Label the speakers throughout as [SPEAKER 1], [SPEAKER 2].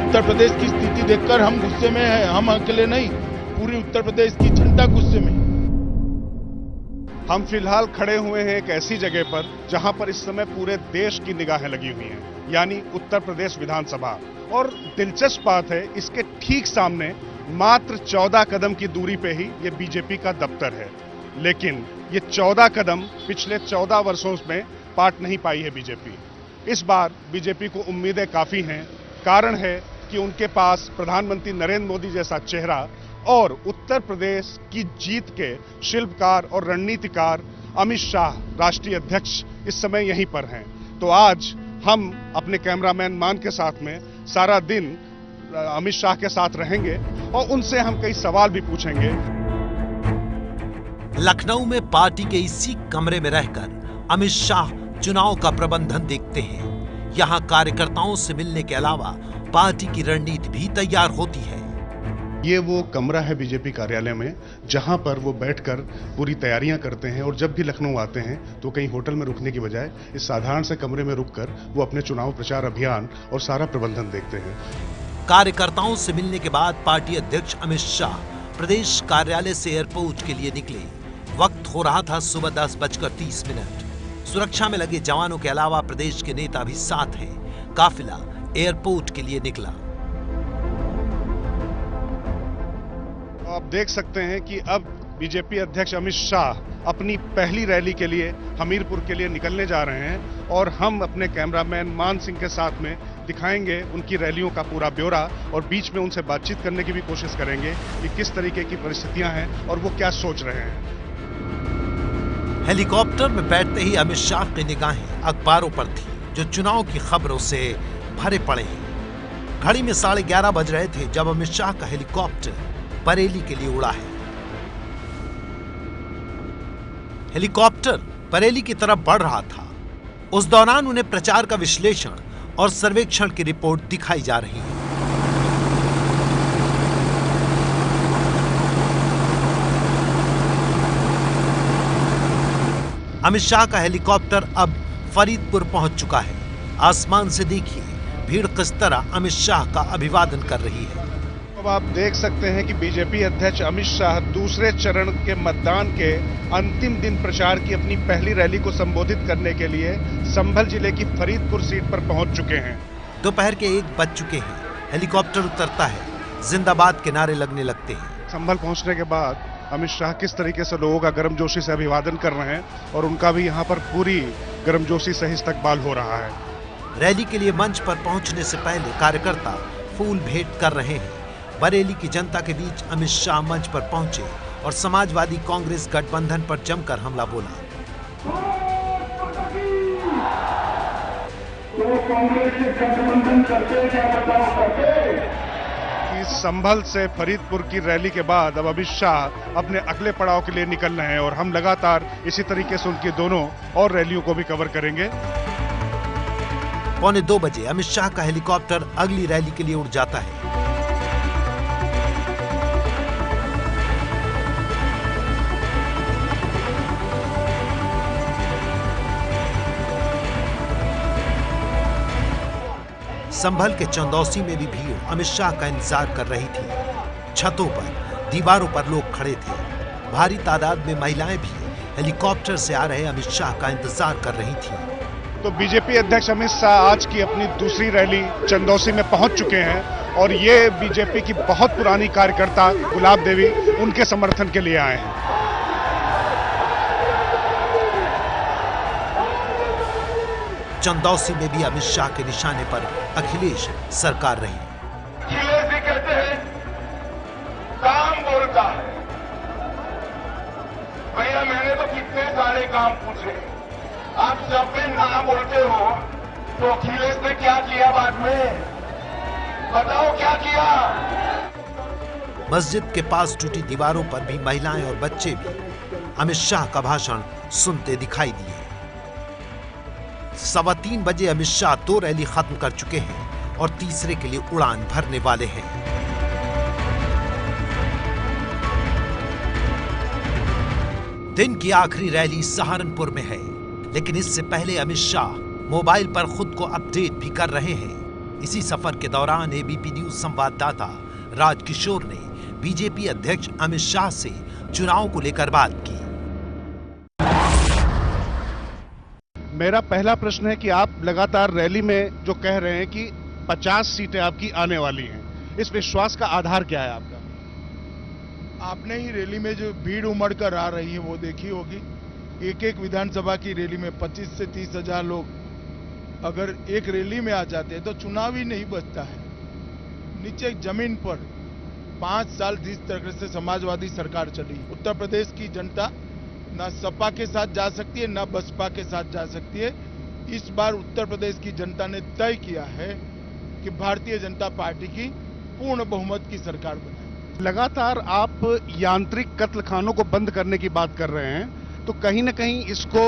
[SPEAKER 1] उत्तर प्रदेश की स्थिति देखकर हम गुस्से में हैं। हम अकेले नहीं, पूरी उत्तर प्रदेश की जनता गुस्से में।
[SPEAKER 2] हम फिलहाल खड़े हुए हैं एक ऐसी जगह पर जहां पर इस समय पूरे देश की निगाहें लगी हुई हैं, यानी उत्तर प्रदेश विधानसभा। और दिलचस्प बात है, इसके ठीक सामने मात्र 14 कदम की दूरी पे ही ये बीजेपी का दफ्तर है। लेकिन ये 14 कदम पिछले 14 वर्षों में पाट नहीं पाई है बीजेपी। इस बार बीजेपी को उम्मीदें काफी हैं। कारण है कि उनके पास प्रधानमंत्री नरेंद्र मोदी जैसा चेहरा और उत्तर प्रदेश की जीत के शिल्पकार और रणनीतिकार अमित शाह राष्ट्रीय अध्यक्ष इस समय यहीं पर हैं। तो आज हम अपने कैमरामैन मान के साथ में सारा दिन अमित शाह के साथ रहेंगे और उनसे हम कई सवाल भी पूछेंगे।
[SPEAKER 3] लखनऊ में पार्टी के इसी कमरे में रहकर अमित शाह चुनाव का प्रबंधन देखते हैं। यहाँ कार्यकर्ताओं से मिलने के अलावा पार्टी की रणनीति भी तैयार होती है।
[SPEAKER 2] ये वो कमरा है बीजेपी कार्यालय में, जहां पर वो बैठकर पूरी तैयारियां करते हैं। और जब भी लखनऊ आते हैं तो कहीं होटल में रुकने की बजाय इस साधारण से कमरे में रुककर वो अपने चुनाव प्रचार अभियान और सारा प्रबंधन देखते हैं।
[SPEAKER 3] कार्यकर्ताओं से मिलने के बाद पार्टी अध्यक्ष अमित शाह प्रदेश कार्यालय से एयरपोर्ट के लिए निकले। वक्त हो रहा था सुबह 10:30। सुरक्षा में लगे जवानों के अलावा प्रदेश के नेता भी साथ हैं। काफिला एयरपोर्ट के लिए निकला।
[SPEAKER 2] आप देख सकते हैं कि अब बीजेपी अध्यक्ष अमित शाह अपनी पहली रैली के लिए हमीरपुर के लिए निकलने जा रहे हैं और हम अपने कैमरामैन मान सिंह के साथ में दिखाएंगे उनकी रैलियों का पूरा ब्यौरा और बीच में उनसे बातचीत करने की भी कोशिश करेंगे कि किस तरीके की परिस्थितियां हैं और वो क्या सोच रहे हैं।
[SPEAKER 3] हेलीकॉप्टर में बैठते ही अमित शाह की निगाहें अखबारों पर थी, जो चुनाव की खबरों से भरे पड़े हैं। घड़ी में 11:30 बज रहे थे जब अमित शाह का हेलीकॉप्टर बरेली के लिए उड़ा है। हेलीकॉप्टर बरेली की तरफ बढ़ रहा था। उस दौरान उन्हें प्रचार का विश्लेषण और सर्वेक्षण की रिपोर्ट दिखाई जा रही है। अमित शाह का हेलीकॉप्टर अब फरीदपुर पहुंच चुका है। आसमान से देखिए भीड़ किस तरह अमित शाह का अभिवादन कर रही है।
[SPEAKER 2] अब आप देख सकते हैं कि बीजेपी अध्यक्ष अमित शाह दूसरे चरण के मतदान के अंतिम दिन प्रचार की अपनी पहली रैली को संबोधित करने के लिए संभल जिले की फरीदपुर सीट पर पहुंच चुके हैं।
[SPEAKER 3] दोपहर के 1 बज चुके हैं। हेलीकॉप्टर उतरता है, जिंदाबाद के नारे लगने लगते हैं।
[SPEAKER 2] संभल पहुंचने के बाद अमित शाह किस तरीके से लोगों का गर्मजोशी से अभिवादन कर रहे हैं और उनका भी यहां पर पूरी गर्मजोशी से इस्तकबाल हो रहा है।
[SPEAKER 3] रैली के लिए मंच पर पहुंचने से पहले कार्यकर्ता फूल भेंट कर रहे हैं। बरेली की जनता के बीच अमित शाह मंच पर पहुंचे और समाजवादी कांग्रेस गठबंधन पर जमकर हमला बोला।
[SPEAKER 2] संभल से फरीदपुर की रैली के बाद अब अमित शाह अपने अगले पड़ाव के लिए निकल रहे हैं और हम लगातार इसी तरीके से उनकी दोनों और रैलियों को भी कवर करेंगे।
[SPEAKER 3] 1:45 बजे अमित शाह का हेलीकॉप्टर अगली रैली के लिए उड़ जाता है। संभल के चंदौसी में भी भीड़ अमित शाह का इंतजार कर रही थी। छतों पर, दीवारों पर लोग खड़े थे। भारी तादाद में महिलाएं भी हेलीकॉप्टर से आ रहे अमित शाह का इंतजार कर रही थी।
[SPEAKER 2] तो बीजेपी अध्यक्ष अमित शाह आज की अपनी दूसरी रैली चंदौसी में पहुंच चुके हैं और ये बीजेपी की बहुत पुरानी कार्यकर्ता गुलाब देवी उनके समर्थन के लिए आए हैं।
[SPEAKER 3] चंदौसी में भी अमित शाह के निशाने पर अखिलेश सरकार रही।
[SPEAKER 4] अखिलेश जी कहते हैं काम बोलता है। भैया मैंने तो कितने सारे काम पूछे, आप जब भी ना बोलते हो तो अखिलेश ने क्या किया बाद में, बताओ क्या किया।
[SPEAKER 3] मस्जिद के पास टूटी दीवारों पर भी महिलाएं और बच्चे भी अमित शाह का भाषण सुनते दिखाई दिए। 3:15 बजे अमित शाह 2 रैली खत्म कर चुके हैं और तीसरे के लिए उड़ान भरने वाले हैं। दिन की आखिरी रैली सहारनपुर में है, लेकिन इससे पहले अमित शाह मोबाइल पर खुद को अपडेट भी कर रहे हैं। इसी सफर के दौरान एबीपी न्यूज संवाददाता राजकिशोर ने बीजेपी अध्यक्ष अमित शाह से चुनाव को लेकर बात की।
[SPEAKER 2] मेरा पहला प्रश्न है कि आप लगातार रैली में जो कह रहे हैं कि 50 सीटें आपकी आने वाली हैं, इस विश्वास का आधार क्या है आपका?
[SPEAKER 1] आपने ही रैली में जो भीड़ उमड़ कर आ रही है वो देखी होगी। एक एक विधानसभा की रैली में 25 से 30 हजार लोग अगर एक रैली में आ जाते हैं तो चुनाव ही नहीं बचता है। नीचे जमीन पर 5 साल जिस तरह से समाजवादी सरकार चली, उत्तर प्रदेश की जनता ना सपा के साथ जा सकती है ना बसपा के साथ जा सकती है। इस बार उत्तर प्रदेश की जनता ने तय किया है कि भारतीय जनता पार्टी की पूर्ण बहुमत की सरकार बने।
[SPEAKER 2] लगातार आप यांत्रिक कत्लखानों को बंद करने की बात कर रहे हैं, तो कहीं ना कहीं इसको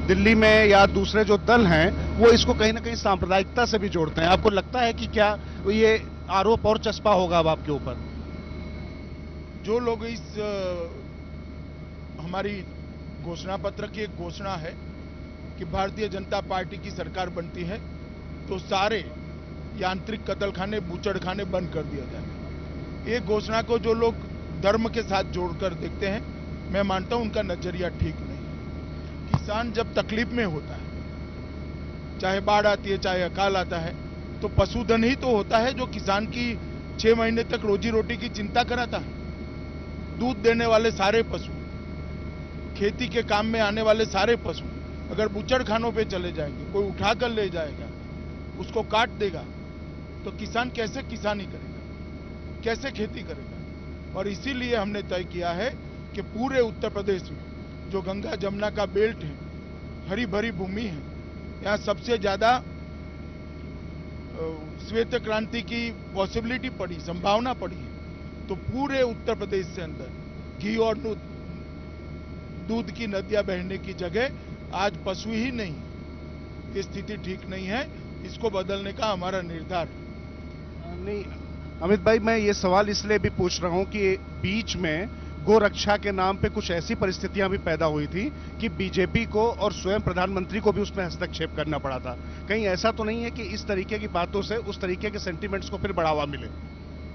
[SPEAKER 2] दिल्ली में या दूसरे जो दल हैं वो इसको कहीं ना कहीं सांप्रदायिकता से भी जोड़ते हैं। आपको लगता है कि क्या ये आरोप और चस्पा होगा अब आपके ऊपर?
[SPEAKER 1] जो लोग इस हमारी घोषणा पत्र की एक घोषणा है कि भारतीय जनता पार्टी की सरकार बनती है तो सारे यांत्रिक कत्लखाने, बूचड़खाने बंद कर दिया जाए। ये घोषणा को जो लोग धर्म के साथ जोड़कर देखते हैं, मैं मानता हूं उनका नजरिया ठीक नहीं। किसान जब तकलीफ में होता है, चाहे बाढ़ आती है चाहे अकाल आता है, तो पशुधन ही तो होता है जो किसान की 6 महीने तक रोजी रोटी की चिंता कराता है। दूध देने वाले सारे पशु, खेती के काम में आने वाले सारे पशु अगर बूचड़खानों पे चले जाएंगे, कोई उठाकर ले जाएगा, उसको काट देगा, तो किसान कैसे किसानी करेगा, कैसे खेती करेगा? और इसीलिए हमने तय किया है कि पूरे उत्तर प्रदेश में जो गंगा जमुना का बेल्ट है, हरी भरी भूमि है, यहाँ सबसे ज्यादा श्वेत क्रांति की पॉसिबिलिटी पड़ी, संभावना पड़ी है। तो पूरे उत्तर प्रदेश से अंदर घी और दूध की नदियां बहने की जगह आज पशु ही नहीं। ये स्थिति ठीक नहीं है, इसको बदलने का हमारा निर्धार है।
[SPEAKER 2] नहीं अमित भाई, मैं ये सवाल इसलिए भी पूछ रहा हूं कि बीच में गोरक्षा के नाम पे कुछ ऐसी परिस्थितियां भी पैदा हुई थी कि बीजेपी को और स्वयं प्रधानमंत्री को भी उसमें हस्तक्षेप करना पड़ा था। कहीं ऐसा तो नहीं है कि इस तरीके की बातों से उस तरीके के सेंटिमेंट्स को फिर बढ़ावा मिले?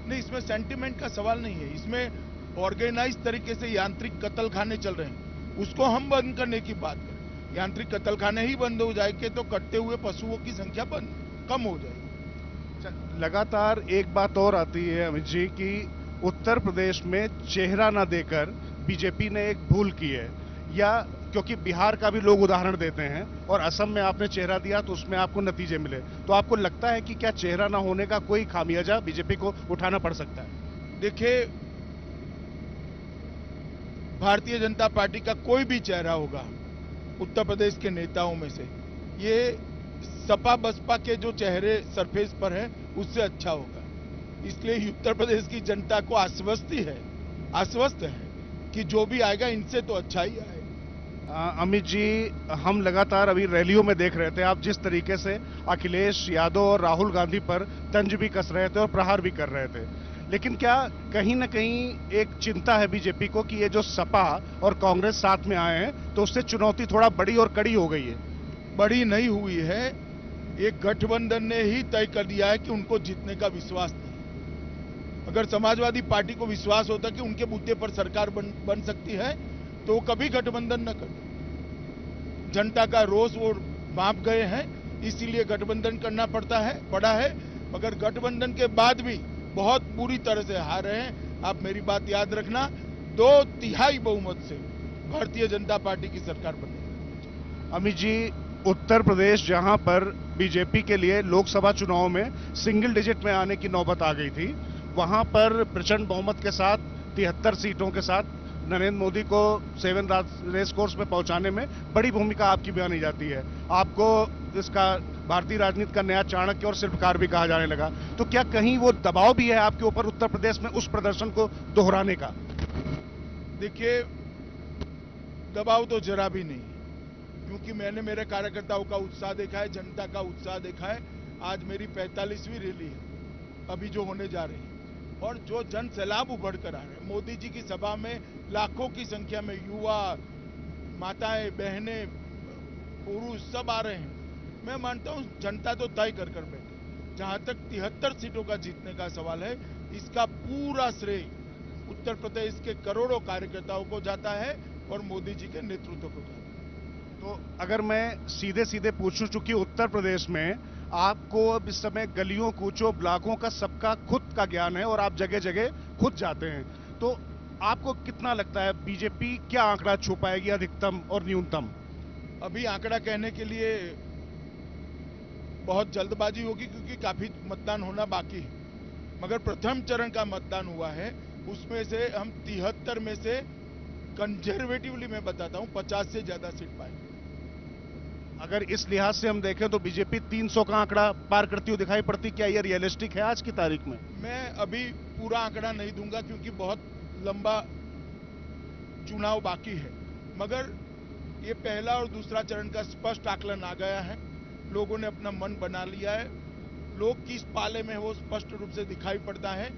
[SPEAKER 1] नहीं, इसमें सेंटिमेंट का सवाल नहीं है। इसमें ऑर्गेनाइज तरीके से यांत्रिक कत्लखाने चल रहे हैं, उसको हम बंद करने की बात करें। यांत्रिक कत्लखाने ही बंद हो जाएंगे तो कटते हुए पशुओं की संख्या कम हो जाएगी।
[SPEAKER 2] लगातार एक बात और आती है अमित जी कि उत्तर प्रदेश में चेहरा ना देकर बीजेपी ने एक भूल की है, या क्योंकि बिहार का भी लोग उदाहरण देते हैं और असम में आपने चेहरा दिया तो उसमें आपको नतीजे मिले, तो आपको लगता है कि क्या चेहरा ना होने का कोई खामियाजा बीजेपी को उठाना पड़ सकता है?
[SPEAKER 1] देखिए, भारतीय जनता पार्टी का कोई भी चेहरा होगा उत्तर प्रदेश के नेताओं में से, ये सपा बसपा के जो चेहरे सरफेस पर है उससे अच्छा होगा। इसलिए उत्तर प्रदेश की जनता को आश्वस्त है कि जो भी आएगा इनसे तो अच्छा ही आएगा।
[SPEAKER 2] अमित जी, हम लगातार अभी रैलियों में देख रहे थे आप जिस तरीके से अखिलेश यादव और राहुल गांधी पर तंज भी कस रहे थे और प्रहार भी कर रहे थे, लेकिन क्या कहीं ना कहीं एक चिंता है बीजेपी को कि ये जो सपा और कांग्रेस साथ में आए हैं तो उससे चुनौती थोड़ा बड़ी और कड़ी हो गई है?
[SPEAKER 1] बड़ी नहीं हुई है, एक गठबंधन ने ही तय कर दिया है कि उनको जीतने का विश्वास नहीं। अगर समाजवादी पार्टी को विश्वास होता कि उनके बूते पर सरकार बन सकती है तो वो कभी गठबंधन न करते। जनता का रोष वो भांप गए हैं, इसीलिए गठबंधन करना पड़ा है, मगर गठबंधन के बाद भी बहुत बुरी तरह से हार रहे हैं। आप मेरी बात याद रखना, 2/3 बहुमत से भारतीय जनता पार्टी की सरकार बनी।
[SPEAKER 2] अमित जी, उत्तर प्रदेश जहां पर बीजेपी के लिए लोकसभा चुनाव में सिंगल डिजिट में आने की नौबत आ गई थी, वहां पर प्रचंड बहुमत के साथ 73 सीटों के साथ नरेंद्र मोदी को 7 रेस कोर्स में पहुंचाने में बड़ी भूमिका आपकी बयानी जाती है। आपको इसका भारतीय राजनीति का नया चाणक्य और शिल्पकार भी कहा जाने लगा, तो क्या कहीं वो दबाव भी है आपके ऊपर उत्तर प्रदेश में उस प्रदर्शन को दोहराने का?
[SPEAKER 1] देखिए, दबाव तो जरा भी नहीं, क्योंकि मैंने मेरे कार्यकर्ताओं का उत्साह देखा है, जनता का उत्साह देखा है। आज मेरी 45वीं रैली है अभी जो होने जा रही है, और जो जन सैलाब उभर कर आ रहे हैं। मोदी जी की सभा में लाखों की संख्या में युवा, माताएं, बहनें, पुरुष सब आ रहे हैं। मैं मानता हूं जनता तो तय कर बैठे, जहां तक 73 सीटों का जीतने का सवाल है, इसका पूरा श्रेय उत्तर प्रदेश के करोड़ों कार्यकर्ताओं को जाता है और मोदी जी के नेतृत्व को जाता है।
[SPEAKER 2] तो अगर मैं सीधे सीधे पूछूं, चूंकि उत्तर प्रदेश में आपको अब इस समय गलियों कूचों ब्लॉकों का सबका खुद का ज्ञान है और आप जगह जगह खुद जाते हैं, तो आपको कितना लगता है बीजेपी क्या आंकड़ा छू पाएगी, अधिकतम और न्यूनतम?
[SPEAKER 1] अभी आंकड़ा कहने के लिए बहुत जल्दबाजी होगी क्योंकि काफी मतदान होना बाकी है, मगर प्रथम चरण का मतदान हुआ है, उसमें से हम 73 में से कंजर्वेटिवली मैं बताता हूं 50 से ज्यादा सीट पाएंगे।
[SPEAKER 2] अगर इस लिहाज से हम देखें तो बीजेपी 300 का आंकड़ा पार करती हुई दिखाई पड़ती, क्या यह रियलिस्टिक है आज की तारीख में?
[SPEAKER 1] मैं अभी पूरा आंकड़ा नहीं दूंगा क्योंकि बहुत लंबा चुनाव बाकी है, मगर ये पहला और दूसरा चरण का स्पष्ट आकलन आ गया है, लोगों ने अपना मन बना लिया है, लोग किस पाले में वो स्पष्ट रूप से दिखाई पड़ता है।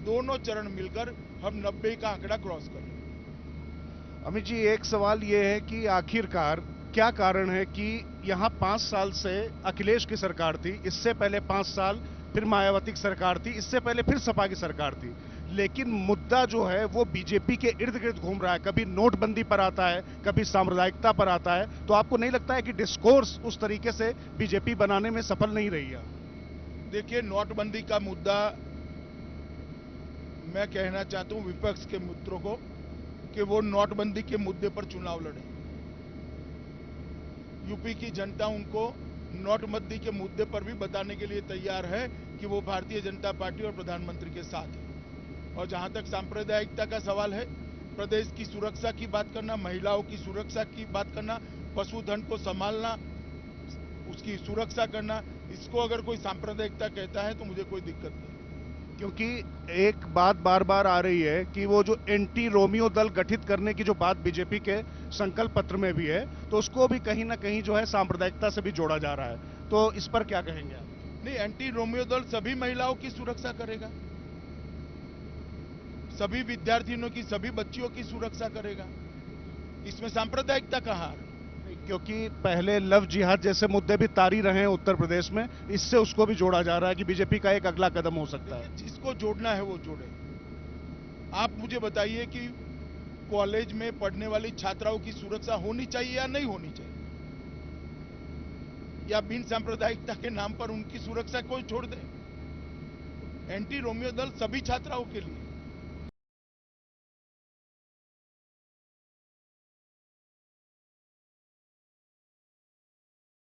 [SPEAKER 1] दोनों चरण मिलकर हम 90 का आंकड़ा क्रॉस कर लेंगे।
[SPEAKER 2] अमित जी, एक सवाल ये है कि आखिरकार क्या कारण है कि यहाँ 5 साल से अखिलेश की सरकार थी, इससे पहले 5 साल फिर मायावती की सरकार थी, इससे पहले फिर सपा की सरकार थी, लेकिन मुद्दा जो है वो बीजेपी के इर्द गिर्द घूम रहा है, कभी नोटबंदी पर आता है, कभी सांप्रदायिकता पर आता है, तो आपको नहीं लगता है कि डिस्कोर्स उस तरीके से बीजेपी बनाने में सफल नहीं रही है?
[SPEAKER 1] देखिए, नोटबंदी का मुद्दा मैं कहना चाहता हूं विपक्ष के मित्रों को कि वो नोटबंदी के मुद्दे पर चुनाव लड़े। यूपी की जनता उनको नोटबंदी के मुद्दे पर भी बताने के लिए तैयार है कि वो भारतीय जनता पार्टी और प्रधानमंत्री के साथ है। और जहां तक सांप्रदायिकता का सवाल है, प्रदेश की सुरक्षा की बात करना, महिलाओं की सुरक्षा की बात करना, पशुधन को संभालना, उसकी सुरक्षा करना, इसको अगर कोई सांप्रदायिकता कहता है तो मुझे कोई दिक्कत नहीं।
[SPEAKER 2] क्योंकि एक बात बार बार आ रही है कि वो जो एंटी रोमियो दल गठित करने की जो बात बीजेपी के संकल्प पत्र में भी है, तो उसको भी कहीं ना कहीं जो है सांप्रदायिकता से भी जोड़ा जा रहा है, तो इस पर क्या कहेंगे आप?
[SPEAKER 1] नहीं, एंटी रोमियो दल सभी महिलाओं की सुरक्षा करेगा, सभी विद्यार्थियों की, सभी बच्चियों की सुरक्षा करेगा, इसमें सांप्रदायिकता कहाँ आ रही?
[SPEAKER 2] क्योंकि पहले लव जिहाद जैसे मुद्दे भी तारी रहे हैं उत्तर प्रदेश में, इससे उसको भी जोड़ा जा रहा है कि बीजेपी का एक अगला कदम हो सकता है।
[SPEAKER 1] जिसको जोड़ना है वो जोड़े। आप मुझे बताइए कि कॉलेज में पढ़ने वाली छात्राओं की सुरक्षा होनी चाहिए या नहीं होनी चाहिए, या बिन सांप्रदायिकता के नाम पर उनकी सुरक्षा कोई छोड़ दे? एंटी रोमियो दल सभी छात्राओं के लिए,